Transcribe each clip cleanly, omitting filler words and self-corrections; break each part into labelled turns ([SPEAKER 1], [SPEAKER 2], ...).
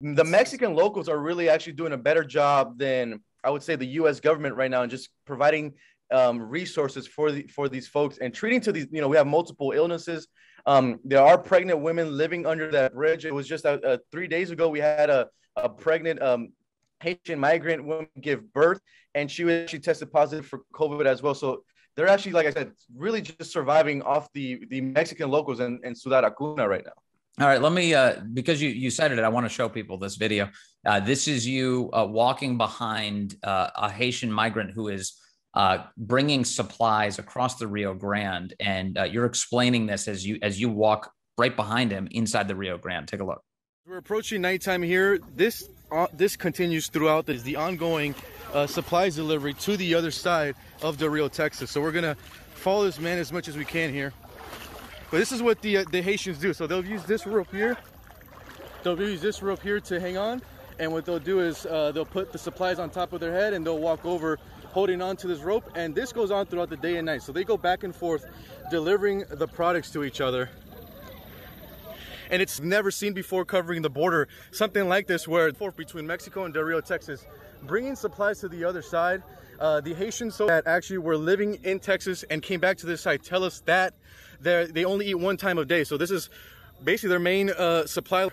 [SPEAKER 1] The Mexican locals are really actually doing a better job than I would say the U.S. government right now, and just providing resources for these folks and treating to these. We have multiple illnesses. There are pregnant women living under that bridge. It was just 3 days ago we had a pregnant Haitian migrant woman give birth, and she actually tested positive for COVID as well. So they're actually, like I said, really just surviving off the Mexican locals and Ciudad Acuna right now.
[SPEAKER 2] All right, let me, because you cited it, I want to show people this video. This is you walking behind a Haitian migrant who is bringing supplies across the Rio Grande, and you're explaining this as you walk right behind him inside the Rio Grande. Take a look.
[SPEAKER 3] We're approaching nighttime here. This continues throughout the ongoing supplies delivery to the other side of Del Rio, Texas. So we're gonna follow this man as much as we can here. But this is what the Haitians do. So they'll use this rope here. They'll use this rope here to hang on. And what they'll do is they'll put the supplies on top of their head and they'll walk over holding on to this rope. And this goes on throughout the day and night. So they go back and forth delivering the products to each other. And it's never seen before covering the border. Something like this where between Mexico and Del Rio, Texas, bringing supplies to the other side. The Haitians that actually were living in Texas and came back to this site tell us that they only eat one time of day. So this is basically their main supply.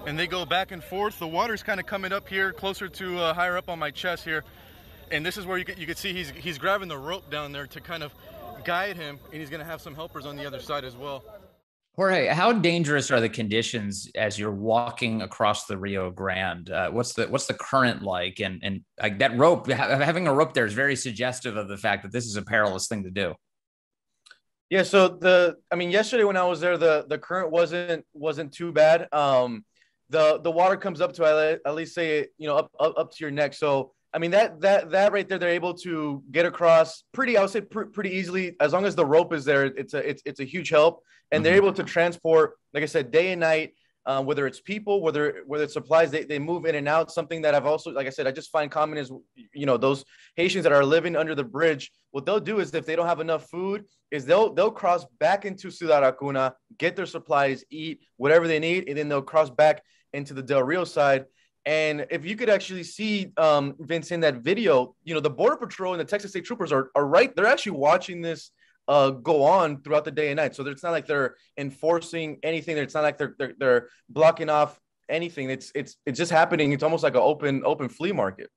[SPEAKER 3] And they go back and forth. The water's kind of coming up here closer to higher up on my chest here. And this is where you can see he's grabbing the rope down there to kind of guide him, and he's going to have some helpers on the other side as well.
[SPEAKER 2] Jorge, how dangerous are the conditions as you're walking across the Rio Grande? What's the current like? And like that rope, having a rope there is very suggestive of the fact that this is a perilous thing to do.
[SPEAKER 1] Yeah. So yesterday when I was there, the current wasn't too bad. The water comes up to at least say up to your neck. So that right there, they're able to get across pretty easily as long as the rope is there. It's a huge help, and they're able to transport, like I said, day and night. Whether it's people, whether it's supplies, they move in and out. Something that I've also, like I said, I just find common is those Haitians that are living under the bridge. What they'll do is if they don't have enough food, is they'll cross back into Ciudad Acuna, get their supplies, eat whatever they need, and then they'll cross back into the Del Rio side. And if you could actually see, Vince, in that video, the Border Patrol and the Texas State Troopers are right. They're actually watching this go on throughout the day and night. So it's not like they're enforcing anything. It's not like they're blocking off anything. It's just happening. It's almost like an open flea market.